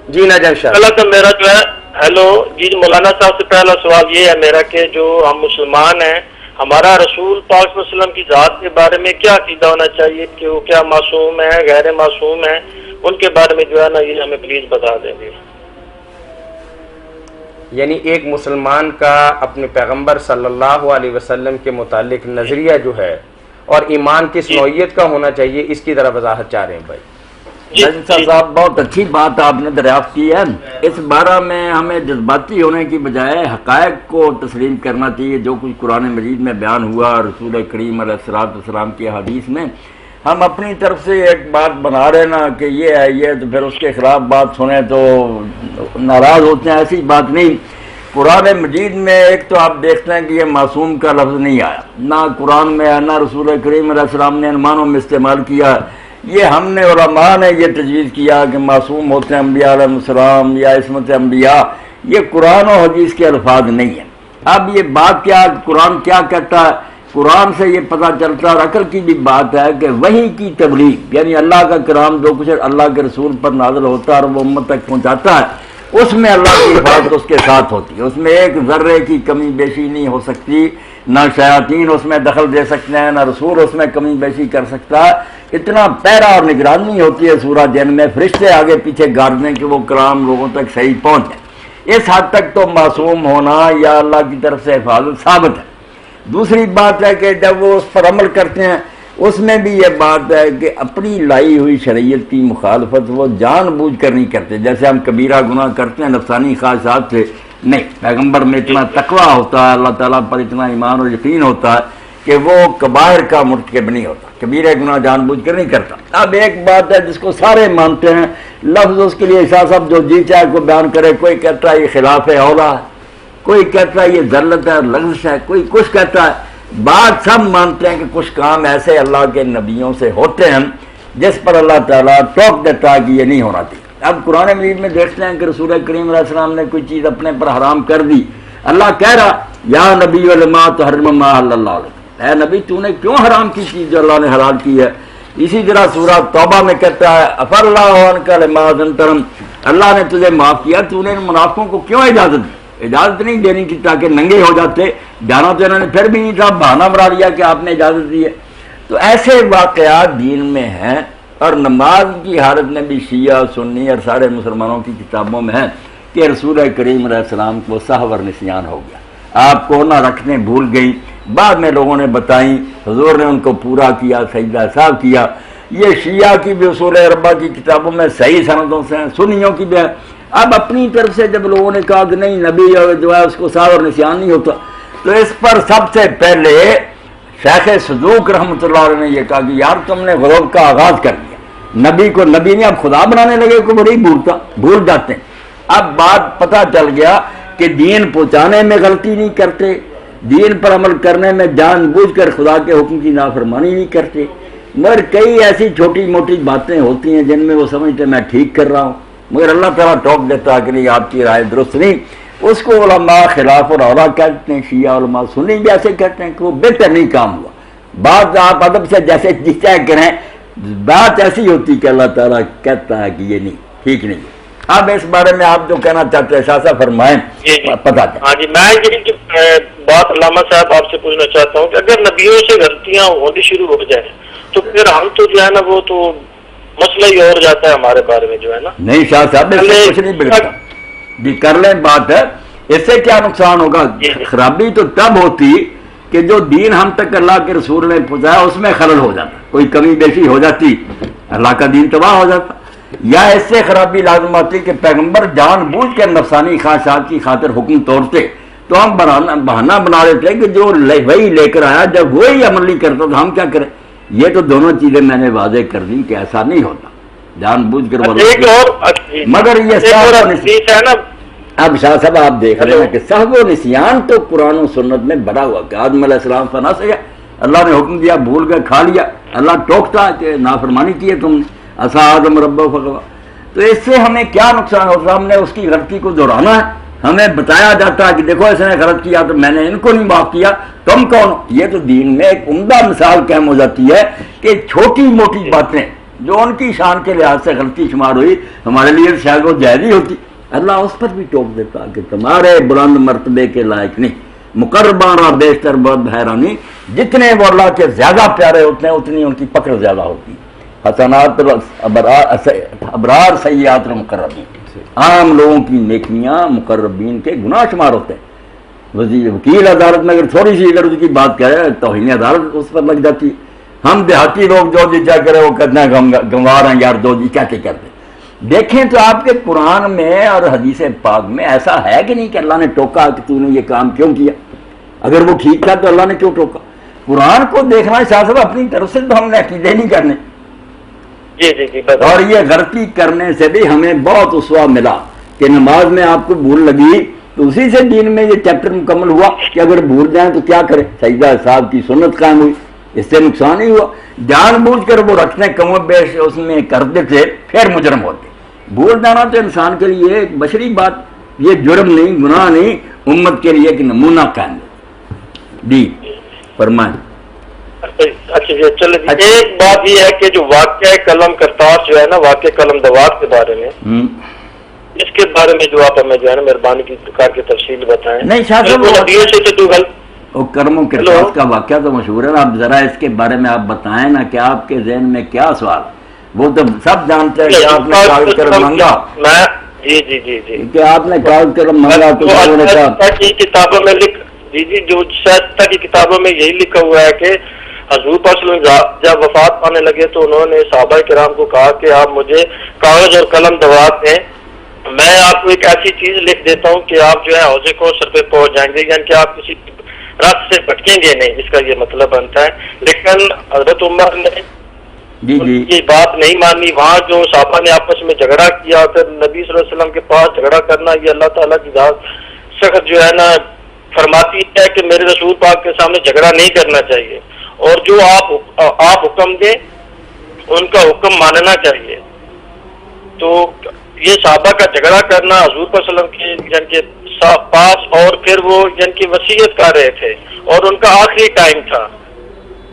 جی نجم شاہ پہلا تو میرا جو ہے ہیلو جی مولانا صاحب سے پہلا سوال یہ ہے میرا کہ جو ہم مسلمان ہیں ہمارا رسول پاک صلی اللہ علیہ وسلم کی ذات کے بارے میں کیا عقیدہ ہونا چاہیے کہ وہ کیا معصوم ہے غیر معصوم ہے، ان کے بارے میں جو ہے نا یہ ہمیں پلیز بتا دیں گے۔ یعنی ایک مسلمان کا اپنے پیغمبر صلی اللہ علیہ وسلم کے متعلق نظریہ جو ہے اور ایمان کس نوعیت کا ہونا چاہیے، اس کی ذرا وضاحت چاہ رہے ہیں بھائی۔ نجم صاحب بہت اچھی بات آپ نے دریافت کی ہے۔ اس بارے میں ہمیں جذباتی ہونے کی بجائے حقائق کو تسلیم کرنا چاہیے۔ جو کچھ قرآن مجید میں بیان ہوا رسول کریم علیہ السلام کی حدیث میں، ہم اپنی طرف سے ایک بات بنا رہے نا کہ یہ ہے یہ، تو پھر اس کے خلاف بات سنیں تو ناراض ہوتے ہیں، ایسی بات نہیں۔ قرآن مجید میں ایک تو آپ دیکھتے ہیں کہ یہ معصوم کا لفظ نہیں آیا، نہ قرآن میں ہے، نہ رسول کریم علیہ السلام نے ان معنوں میں استعمال کیا۔ یہ ہم نے علماء نے یہ تجویز کیا کہ معصوم ہوتے ہیں انبیاء علیہ السلام یا عصمت انبیاء، یہ قرآن و حدیث کے الفاظ نہیں ہیں۔ اب یہ بات کیا قرآن کیا کہتا ہے، قرآن سے یہ پتہ چلتا ہے اور عقل کی بھی بات ہے کہ وحی کی تبلیغ، یعنی اللہ کا کلام جو کچھ اللہ کے رسول پر نازل ہوتا ہے اور وہ امت تک پہنچاتا ہے، اس میں اللہ کی حفاظت اس کے ساتھ ہوتی ہے، اس میں ایک ذرے کی کمی بیشی نہیں ہو سکتی، نہ شیاطین اس میں دخل دے سکتے ہیں، نہ رسول اس میں کمی بیشی کر سکتا ہے۔ اتنا پیرا اور نگرانی ہوتی ہے سورہ جن میں، فرشتے آگے پیچھے گارڈ دیں کہ وہ کلام لوگوں تک صحیح پہنچے۔ اس حد تک تو معصوم ہونا یا اللہ کی طرف سے حفاظت ثابت ہے۔ دوسری بات ہے کہ جب وہ اس پر عمل کرتے ہیں، اس میں بھی یہ بات ہے کہ اپنی لائی ہوئی شریعت کی مخالفت وہ جان بوجھ کر نہیں کرتے۔ جیسے ہم کبیرہ گناہ کرتے ہیں نفسانی خواہشات سے، نہیں، پیغمبر میں اتنا تقویٰ ہوتا ہے، اللہ تعالیٰ پر اتنا ایمان اور یقین ہوتا ہے کہ وہ کبائر کا مرتکب نہیں ہوتا، کبیرہ گناہ جان بوجھ کر نہیں کرتا۔ اب ایک بات ہے جس کو سارے مانتے ہیں، لفظ اس کے لیے شاہ صاحب جو جی چاہے کو بیان کرے، کوئی کہتا ہے یہ خلاف اولا ہے، کوئی کہتا ہے یہ ذلت ہے، لغزش ہے، کوئی کچھ کہتا ہے۔ بات سب مانتے ہیں کہ کچھ کام ایسے اللہ کے نبیوں سے ہوتے ہیں جس پر اللہ تعالیٰ ٹوک دیتا ہے کہ یہ نہیں ہونا چاہیے۔ اب قرآن مجید میں دیکھتے ہیں کہ رسول کریم علیہ السلام نے کوئی چیز اپنے پر حرام کر دی، اللہ کہہ رہا یا نبی لما تحرم ما احل اللہ لک، اے نبی تو نے کیوں حرام کی چیز جو اللہ نے حلال کی ہے۔ اسی طرح سورہ توبہ میں کہتا ہے عفا اللہ عنک لما اذنت لهم، اللہ نے تجھے معاف کیا، تو نے ان منافقوں کو کیوں اجازت دی؟ اجازت نہیں دینی تھی تاکہ ننگے ہو جاتے، جانا تو انہوں نے پھر بھی نہیں تھا، بہانہ بنا لیا کہ آپ نے اجازت دی ہے۔ تو ایسے واقعات دین میں ہیں، اور نماز کی حالت میں بھی شیعہ سنی اور سارے مسلمانوں کی کتابوں میں ہے کہ رسول کریم علیہ السلام کو سہو اور نسیان ہو گیا، آپ کو نہ رکھنے بھول گئی، بعد میں لوگوں نے بتائیں، حضور نے ان کو پورا کیا، سجدہ صاحب کیا۔ یہ شیعہ کی بھی اصول اربعہ کی کتابوں میں صحیح سندوں سے ہیں، سنیوں کی بھی ہے۔ اب اپنی طرف سے جب لوگوں نے کہا کہ نہیں نبی جو ہے اس کو سہو اور نسیان نہیں ہوتا، تو اس پر سب سے پہلے شیخ صدوق رحمۃ اللہ علیہ نے یہ کہا کہ یار تم نے غلو کا آغاز کر دیا، نبی کو نبی نے اب خدا بنانے لگے کو بڑی بھول جاتے ہیں۔ اب بات پتہ چل گیا کہ دین پہنچانے میں غلطی نہیں کرتے، دین پر عمل کرنے میں جان بوجھ کر خدا کے حکم کی نافرمانی نہیں کرتے، مگر کئی ایسی چھوٹی موٹی باتیں ہوتی ہیں جن میں وہ سمجھتے میں ٹھیک کر رہا ہوں، مگر اللہ تعالیٰ ٹوک دیتا کہ نہیں آپ کی رائے درست نہیں۔ اس کو علماء خلاف اور اولا کہتے ہیں، شیعہ علماء سنی بھی ایسے کہتے ہیں کہ وہ بہتر نہیں کام ہوا۔ بات آپ ادب سے جیسے جسے کریں، بات ایسی ہوتی کہ اللہ تعالیٰ کہتا ہے کہ یہ نہیں ٹھیک نہیں ہے۔ اب اس بارے میں آپ جو کہنا چاہتے ہیں شاہ صاحب فرمائیں، پتا چلے۔ ہاں جی، میں یہ بات علامہ صاحب آپ سے پوچھنا چاہتا ہوں کہ اگر نبیوں سے غلطیاں ہونی شروع ہو جائیں تو پھر ہم تو جو ہے نا وہ تو مسئلہ ہی اور جاتا ہے ہمارے بارے میں جو ہے نا۔ نہیں شاہ صاحب اس سے کچھ نہیں بگڑتا، بھی کر لیں بات ہے، اس سے کیا نقصان ہوگا؟ خرابی تو تب ہوتی کہ جو دین ہم تک اللہ کے رسول نے پہنچایا اس میں خلل ہو جاتا، کوئی کمی بیشی ہو جاتی، اللہ کا دین تباہ ہو جاتا، یا اس سے خرابی لازم آتی کہ پیغمبر جان بوجھ کے نفسانی خواہشات کی خاطر حکم توڑتے، تو ہم بہانہ بنا لیتے کہ جو وہی لے کر آیا، جب وہی عمل نہیں کرتا تو ہم کیا کریں۔ یہ تو دونوں چیزیں میں نے واضح کر دی کہ ایسا نہیں ہوتا، جان بوجھ کر مگر یہ ہے نا۔ اب شاہ صاحب آپ دیکھ رہے ہیں کہ سہو و نسیان تو قرآن و سنت میں بڑا ہوا کہ آدم علیہ السلام فنا سے گیا، اللہ نے حکم دیا، بھول گئے، کھا لیا، اللہ ٹوکتا کہ نافرمانی کی ہے تم نے، عصا آدم ربہ فغوی۔ تو اس سے ہمیں کیا نقصان ہوتا؟ ہم نے اس کی غلطی کو دہرانا ہے، ہمیں بتایا جاتا ہے کہ دیکھو اس نے غلط کیا تو میں نے ان کو نہیں معاف کیا، تم کون ہو؟ یہ تو دین میں ایک عمدہ مثال قائم ہو جاتی ہے کہ چھوٹی موٹی باتیں جو ان کی شان کے لحاظ سے غلطی شمار ہوئی ہمارے لیے شاید وہ جائز ہی ہوتی، اللہ اس پر بھی ٹوک دیتا کہ تمہارے بلند مرتبے کے لائق نہیں، مقربان اور بیشتر بہت حیرانی، جتنے وہ اللہ کے زیادہ پیارے ہوتے ہیں اتنی ان کی پکڑ زیادہ ہوتی ہے۔ حسنات ابرار سیئات المقربین، عام لوگوں کی نیکیاں مقربین کے گناہ شمار ہوتے ہیں۔ وکیل عدالت میں اگر تھوڑی سی اگر اس کی بات کرے توہین عدالت اس پر لگ جاتی ہے۔ ہم دیہاتی لوگ جو جی کیا کرے وہ کہتے ہیں ہم گنوار ہیں یار، جو جی کیا کرتے ہیں۔ دیکھیں تو آپ کے قرآن میں اور حدیث پاک میں ایسا ہے کہ نہیں کہ اللہ نے ٹوکا کہ تو نے یہ کام کیوں کیا؟ اگر وہ ٹھیک تھا تو اللہ نے کیوں ٹوکا؟ قرآن کو دیکھنا شاہ صاحب اپنی طرف سے تو ہم نے عقیدے نہیں کرنے، جی جی جی، اور یہ غلطی کرنے سے بھی ہمیں بہت اسوا ملا کہ نماز میں آپ کو بھول لگی تو اسی سے دین میں یہ چیپٹر مکمل ہوا کہ اگر بھول جائیں تو کیا کریں، سجدہ صاحب کی سنت قائم ہوئی، اس سے نقصان ہی ہوا۔ جان بوجھ کر وہ رکھنے کم و بیش اس میں کرتے تھے پھر مجرم ہوتے۔ بھول جانا تو انسان کے لیے ایک بشری بات، یہ جرم نہیں، گناہ نہیں، امت کے لیے ایک نمونہ قائم ہے۔ جی فرمائیں۔ اچھا جی، چلے جی، ایک بات یہ ہے کہ جو واقعہ قلم کرتاس جو ہے نا، واقعہ قلم دوات کے بارے میں، اس کے بارے میں جو آپ ہمیں جو ہے نا مہربانی کی کر کے تفصیل بتائیں۔ نہیں شاہ صاحب وہ کرم و کرتاس کا واقعہ تو مشہور ہے، آپ ذرا اس کے بارے میں آپ بتائیں نا کہ آپ کے ذہن میں کیا سوال؟ وہ تو سب جانتے ہیں کہ آپ نے کاغذ قلم مانگا، جی جی جی جی، کہ آپ نے کاغذ قلم مانگا تو انہوں نے کہا کتابوں میں جی جی، جو سیاست کی کتابوں میں یہی لکھا ہوا ہے کہ حضور پاک صلی اللہ علیہ وسلم جب وفات پانے لگے تو انہوں نے صحابہ کرام کو کہا کہ آپ مجھے کاغذ اور قلم دوات دیں، میں آپ کو ایک ایسی چیز لکھ دیتا ہوں کہ آپ جو ہے حوض کوثر پہ پہنچ جائیں گے، یعنی کہ آپ کسی راستے سے بھٹکیں گے نہیں، اس کا یہ مطلب بنتا ہے۔ لیکن حضرت عمر نے یہ بات نہیں مانی، وہاں جو صحابہ نے آپس میں جھگڑا کیا، پھر نبی صلی اللہ علیہ وسلم کے پاس جھگڑا کرنا، یہ اللہ تعالیٰ کی ذات سخت جو ہے نا فرماتی ہے کہ میرے رسول پاک کے سامنے جھگڑا نہیں کرنا چاہیے، اور جو آپ حکم دیں ان کا حکم ماننا چاہیے۔ تو یہ صحابہ کا جھگڑا کرنا حضور صلی اللہ علیہ وسلم کے یعنی کہ پاس، اور پھر وہ یعنی کہ وصیت کر رہے تھے اور ان کا آخری ٹائم تھا،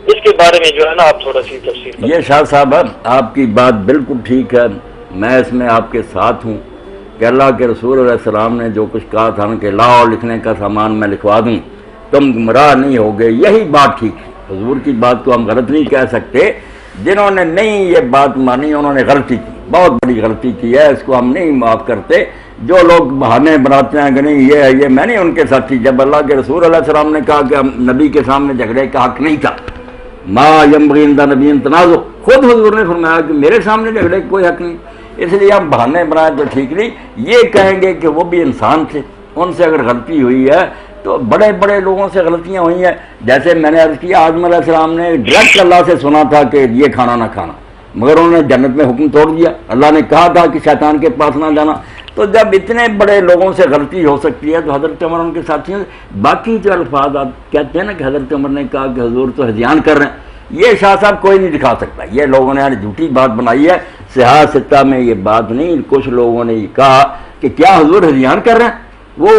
اس کے بارے میں جو ہے نا آپ تھوڑا سی تفصیل۔ یہ شاہ صاحب آپ کی بات بالکل ٹھیک ہے، میں اس میں آپ کے ساتھ ہوں کہ اللہ کے رسول علیہ السلام نے جو کچھ کہا تھا کہ لاؤ لکھنے کا سامان میں لکھوا دوں تم گمراہ نہیں ہوگے، یہی بات ٹھیک ہے۔ حضور کی بات کو ہم غلط نہیں کہہ سکتے، جنہوں نے نہیں یہ بات مانی انہوں نے غلطی کی، بہت بڑی غلطی کی ہے، اس کو ہم نہیں معاف کرتے۔ جو لوگ بہانے بناتے ہیں کہ نہیں یہ ہے یہ، میں نہیں ان کے ساتھی۔ جب اللہ کے رسول علیہ السلام نے کہا کہ ہم نبی کے سامنے جھگڑے کا حق نہیں تھا، ما ينبغي عند نبی تنازع، خود حضور نے فرمایا کہ میرے سامنے جھگڑے کا کوئی حق نہیں، اس لیے ہم بہانے بنائیں تو ٹھیک نہیں۔ یہ کہیں گے کہ وہ بھی انسان تھے، ان سے اگر غلطی ہوئی ہے تو بڑے بڑے لوگوں سے غلطیاں ہوئی ہیں، جیسے میں نے عرض کیا آدم علیہ السلام نے ڈائریکٹ اللہ سے سنا تھا کہ یہ کھانا نہ کھانا، مگر انہوں نے جنت میں حکم توڑ دیا، اللہ نے کہا تھا کہ شیطان کے پاس نہ جانا۔ تو جب اتنے بڑے لوگوں سے غلطی ہو سکتی ہے تو حضرت عمر ان کے ساتھیوں سے باقی جو الفاظ آپ کہتے ہیں نا کہ حضرت عمر نے کہا کہ حضور تو ہذیان کر رہے ہیں، یہ شاہ صاحب کوئی نہیں دکھا سکتا، یہ لوگوں نے جھوٹی بات بنائی ہے، صحاح ستہ میں یہ بات نہیں۔ کچھ لوگوں نے یہ کہا کہ کیا حضور ہذیان کر رہے ہیں، وہ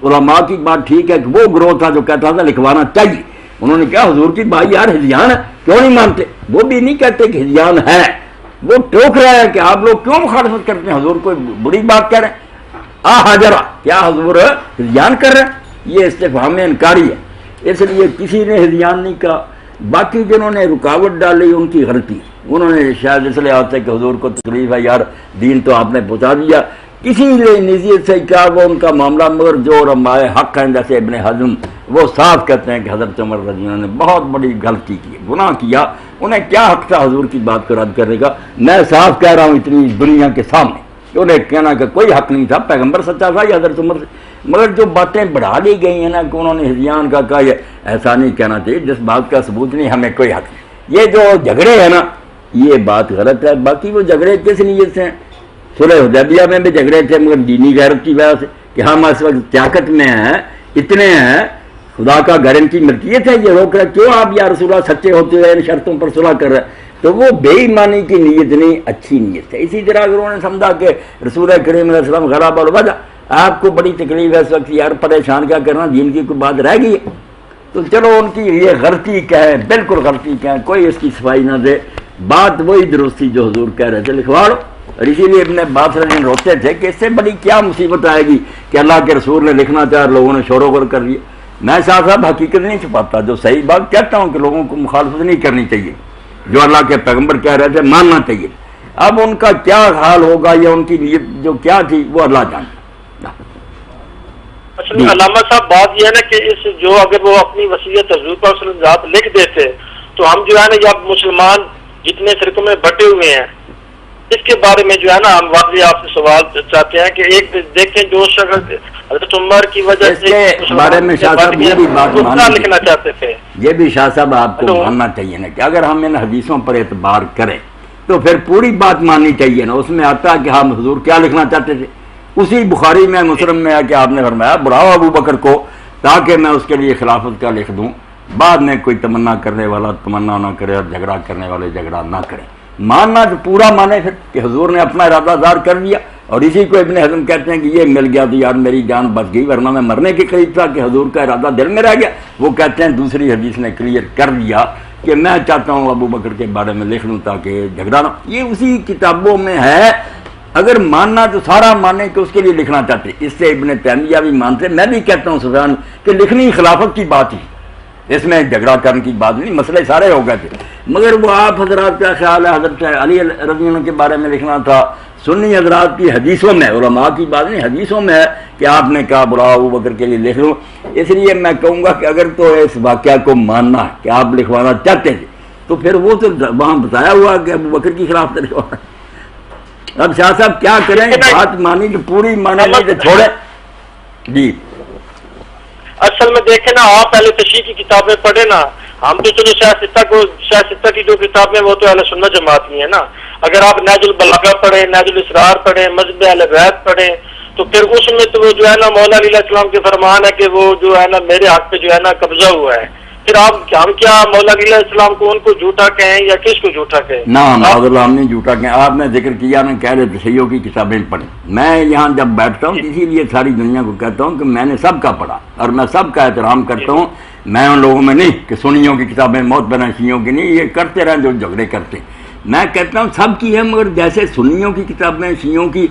علماء کی بات ٹھیک ہے کہ وہ گروہ تھا جو کہتا تھا لکھوانا چاہیے، انہوں نے کہا حضور کی بھائی یار ہذیان ہے کیوں نہیں مانتے، وہ بھی نہیں کہتے کہ ہذیان ہے، وہ ٹوک رہا ہے کہ آپ لوگ کیوں مخالفت کرتے ہیں، حضور کوئی بری بات کہہ رہے ہیں، حاجرہ کیا حضور ہذیان کر رہے ہیں، یہ استفہام انکاری ہے، اس لیے کسی نے ہذیان نہیں کہا۔ باقی جنہوں نے رکاوٹ ڈالی ان کی غلطی، انہوں نے شاید اس لیے آتے کہ حضور کو تکلیف ہے یار دین تو آپ نے پہنچا دیا، کسی نے نزیت سے کیا وہ ان کا معاملہ، مگر جو علماء حق ہیں جیسے ابن حزم وہ صاف کہتے ہیں کہ حضرت عمر رضی اللہ عنہ نے بہت بڑی غلطی کی، گناہ کیا، انہیں کیا حق تھا حضور کی بات کو رد کرنے کا۔ میں صاف کہہ رہا ہوں اتنی دنیا کے سامنے، انہیں کہنا کہ کوئی حق نہیں تھا، پیغمبر سچا تھا یا حضرت عمر سے، مگر جو باتیں بڑھا لی گئی ہیں نا کہ انہوں نے ہذیان کا کہا، یہ ایسا نہیں کہنا چاہیے، جس بات کا ثبوت نہیں ہمیں کوئی حق نہیں۔ یہ جو جھگڑے ہیں نا یہ بات غلط ہے، باقی وہ جھگڑے کس نیت سے ہیں، صلح حدیبیہ میں بھی جھگڑے تھے مگر دینی غیرت کی وجہ سے کہ ہم اس وقت طاقت میں ہیں، اتنے ہیں، خدا کا گھر ان کی ملکیت ہے، یہ روک رہے کیوں آپ یا رسول اللہ سچے ہوتے ہوئے ان شرطوں پر صلح کر رہے ہیں، تو وہ بے ایمانی کی نیت نہیں، اچھی نیت ہے۔ اسی طرح اگر انہوں نے سمجھا کہ رسول کریم علیہ السلام غلب الوجہ، آپ کو بڑی تکلیف ہے اس وقت یار پریشان کیا کرنا، دین کی کوئی بات رہ گئی ہے، تو چلو ان کی یہ غلطی کہیں، بالکل غلطی کہیں، کوئی اس کی صفائی نہ دے، بات وہی درست تھی جو حضور کہہ رہے تھے، لکھوا لو۔ اور اسی لیے ابن عباس رضی اللہ عنہ روتے تھے کہ اس سے بڑی کیا مصیبت آئے گی کہ اللہ کے رسول نے لکھنا چاہ، لوگوں نے شور و غل کر دیا۔ میں شاہ صاحب حقیقت نہیں چھپاتا، جو صحیح بات کہتا ہوں کہ لوگوں کو مخالفت نہیں کرنی چاہیے، جو اللہ کے پیغمبر کہہ رہے تھے ماننا چاہیے۔ اب ان کا کیا حال ہوگا یا ان کی نیت جو کیا تھی وہ اللہ جانتا۔ اصل میں علامہ صاحب بات یہ ہے نا کہ اس جو اگر وہ اپنی وصیت حضور پاک صلی اللہ علیہ وسلم لکھ دیتے تو ہم جو ہے نا یا مسلمان جتنے فرقوں میں بٹے ہوئے ہیں اس کے بارے میں جو ہے نا ہم واضح آپ سے سوال چاہتے ہیں کہ ایک دیکھیں جو شخص حضرت عمر کی وجہ سے بارے میں شاہ صاحب یہ بھی بات لکھنا چاہتے تھے، یہ بھی شاہ صاحب آپ کو ماننا چاہیے نا کہ اگر ہم ان حدیثوں پر اعتبار کریں تو پھر پوری بات ماننی چاہیے نا۔ اس میں آتا ہے کہ ہم حضور کیا لکھنا چاہتے تھے، اسی بخاری میں مسلم میں کہ آپ نے فرمایا بلاؤ ابو بکر کو تاکہ میں اس کے لیے خلافت کا لکھ دوں، بعد میں کوئی تمنا کرنے والا تمنا نہ کرے اور جھگڑا کرنے والے جھگڑا نہ کرے۔ ماننا تو پورا مانے پھر کہ حضور نے اپنا ارادہ ظاہر کر دیا، اور اسی کو ابن حزم کہتے ہیں کہ یہ مل گیا تو یار میری جان بچ گئی، ورنہ میں مرنے کے قریب تھا کہ حضور کا ارادہ دل میں رہ گیا۔ وہ کہتے ہیں دوسری حدیث نے کلیئر کر دیا کہ میں چاہتا ہوں ابو بکر کے بارے میں لکھ لوں تاکہ جھگڑا نہ۔ یہ اسی کتابوں میں ہے۔ اگر ماننا تو سارا مانے کہ اس کے لیے لکھنا چاہتے، اس سے ابن تیمیہ بھی مانتے، میں بھی کہتا ہوں سفیان کہ لکھنی خلافت کی بات ہی، اس میں جھگڑا کرنے کی بات نہیں، مسئلے سارے ہو گئے تھے۔ مگر وہ آپ حضرات کا خیال ہے حضرت علی رضی اللہ عنہ کے بارے میں لکھنا تھا، سنی حضرات کی حدیثوں میں، علماء کی بات نہیں، حدیثوں میں ہے کہ آپ نے کہا بلاؤ ابو بکر کے لیے لکھ لوں۔ اس لیے میں کہوں گا کہ اگر تو اس واقعہ کو ماننا ہے کہ آپ لکھوانا چاہتے تھے تو پھر وہ تو وہاں بتایا ہوا کہ ابو بکر کی خلاف لکھوانا۔ اب شاہ صاحب کیا کریں، بات مانی کہ پوری مانے نہیں تو چھوڑے۔ جی اصل میں دیکھیں نا، آپ پہلے تشریح کی کتابیں پڑھیں نا، ہم تو چلو شاہ ستہ کی جو کتابیں وہ تو اہل سنت جماعت کی ہیں نا۔ اگر آپ نہج البلاغہ پڑھیں، نہج الاسرار پڑھیں، مذہب اہل بیت پڑھیں تو پھر اس میں تو وہ جو ہے نا مولا علیہ السلام کے فرمان ہے کہ وہ جو ہے نا میرے حق پہ جو ہے نا قبضہ ہوا ہے۔ پھر آپ ہم کیا مولا علیہ السلام کو ان کو جھوٹا کہیں یا کس کو جھوٹا کہیں؟ نہ معذاللہ ہم نہیں جھوٹا کہیں، آپ نے ذکر کیا نا کہہ رہے تشیعوں کی کتابیں پڑھیں۔ میں یہاں جب بیٹھتا ہوں اسی لیے ساری دنیا کو کہتا ہوں کہ میں نے سب کا پڑھا اور میں سب کا احترام کرتا ہوں۔ میں ان لوگوں میں نہیں کہ سنیوں کی کتابیں موت بنا شیعوں کی نہیں، یہ کرتے رہیں جو جھگڑے کرتے۔ میں کہتا ہوں سب کی ہے، مگر جیسے سنیوں کی کتابیں شیعوں کی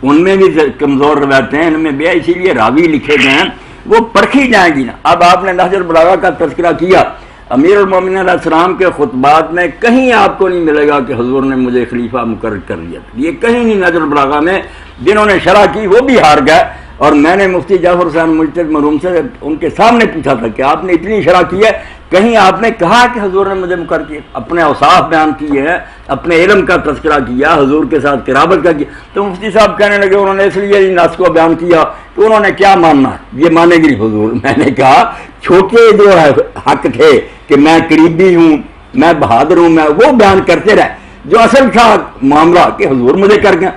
ان میں بھی کمزور روایتیں ہیں، ان میں بھی اسی لیے راوی لکھے گئے ہیں، وہ پرکھی جائیں گی نا۔ اب آپ نے نہج البلاغہ کا تذکرہ کیا، امیر المومنین علیہ السلام کے خطبات میں کہیں آپ کو نہیں ملے گا کہ حضور نے مجھے خلیفہ مقرر کر دیا، یہ کہیں نہیں۔ نہج البلاغہ میں جنہوں نے شرح کی وہ بھی ہار گئے، اور میں نے مفتی جعفر حسین مجتہد مرحوم سے ان کے سامنے پوچھا تھا کہ آپ نے اتنی شرح کی ہے، کہیں آپ نے کہا کہ حضور نے مجھے مقرر کیا؟ اپنے اوصاف بیان کیے ہیں، اپنے علم کا تذکرہ کیا، حضور کے ساتھ قرابت کا کیا۔ تو مفتی صاحب کہنے لگے انہوں نے اس لیے ان ناس کو بیان کیا کہ انہوں نے کیا ماننا ہے، یہ مانے گی حضور۔ میں نے کہا چھوٹے جو حق تھے کہ میں قریبی ہوں، میں بہادر ہوں، میں وہ بیان کرتے رہے، جو اصل تھا معاملہ کہ حضور مجھے کر گیا،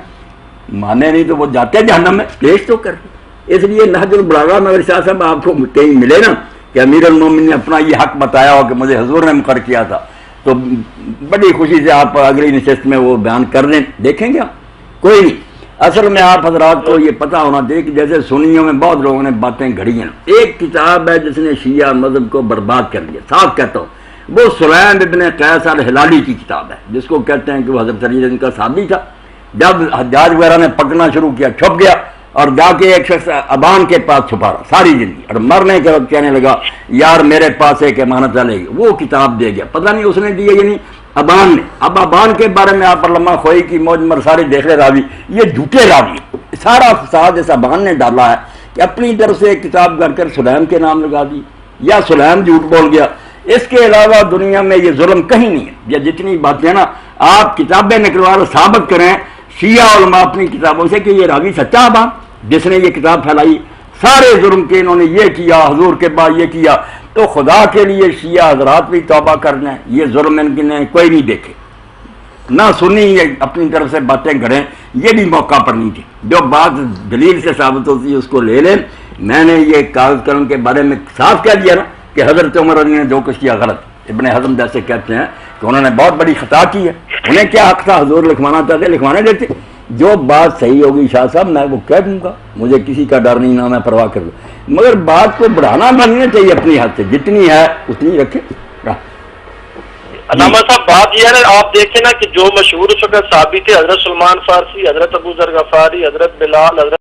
مانے نہیں تو وہ جاتے جہنم میں، پیش تو کر۔ اس لیے نہج البلاغہ میں اگر شاہ صاحب آپ کو کہیں ملے نا کہ امیر المومنین نے اپنا یہ حق بتایا ہو کہ مجھے حضور نے مقرر کیا تھا، تو بڑی خوشی سے آپ اگلی نشست میں وہ بیان کر لیں، دیکھیں گے کوئی نہیں۔ اصل میں آپ حضرات کو یہ پتہ ہونا چاہیے کہ جیسے سنیوں میں بہت لوگوں نے باتیں گھڑی ہیں۔ ایک کتاب ہے جس نے شیعہ مذہب کو برباد کر دیا، صاف کہتا ہوں، وہ سلیم ابن قیس الہلالی کی کتاب ہے، جس کو کہتے ہیں کہ وہ حضرت علی ان کا صحابی تھا۔ جب حجاج وغیرہ نے پکڑنا شروع کیا چھپ گیا اور جا کے ایک شخص ابان کے پاس چھپا رہا ساری زندگی، اور مرنے کے وقت کہنے لگا یار میرے پاس ایک امانت چلے گی، وہ کتاب دے گیا، پتہ نہیں اس نے دی یا نہیں، ابان نے۔ اب ابان کے بارے میں آپ علامہ خوئی کی موج مرساری دیکھ لے راوی، یہ جھوٹے راوی، سارا فساد اس ابان نے ڈالا ہے کہ اپنی طرف سے ایک کتاب کر کر سلیم کے نام لگا دی، یا سلیم جھوٹ بول گیا۔ اس کے علاوہ دنیا میں یہ ظلم کہیں نہیں ہے۔ یہ جتنی باتیں نا آپ کتابیں نکلوا کر ثابت کریں شیعہ علماء اپنی کتابوں سے کہ یہ راوی سچا ابان جس نے یہ کتاب پھیلائی، سارے جرم کے انہوں نے یہ کیا، حضور کے بعد یہ کیا، تو خدا کے لیے شیعہ حضرات بھی توبہ کرنا ہے، یہ ظلم ان کے نے کوئی نہیں دیکھے، نہ سنی یہ اپنی طرف سے باتیں گھڑیں، یہ بھی موقع پر نہیں تھی۔ جو بات دلیل سے ثابت ہوتی ہے اس کو لے لیں۔ میں نے یہ کاغذ قلم کے بارے میں صاف کہہ دیا نا کہ حضرت عمر علی نے جو کچھ کیا غلط، ابن حزم جیسے کہتے ہیں کہ انہوں نے بہت بڑی خطا کی ہے، انہیں کیا حق تھا، حضور لکھوانا چاہتے لکھوانے دیتے۔ جو بات صحیح ہوگی شاہ صاحب میں وہ کہہ دوں گا، مجھے کسی کا ڈر نہیں، نہ میں پرواہ کر دوں، مگر بات کو بڑھانا بننا چاہیے اپنی حد سے، جتنی ہے اتنی رکھے۔ علامہ صاحب بات یہ ہے نا، آپ دیکھیں نا کہ جو مشہور اس وقت صحابی تھے، حضرت سلمان فارسی، حضرت ابو ذر غفاری، حضرت بلال، حضرت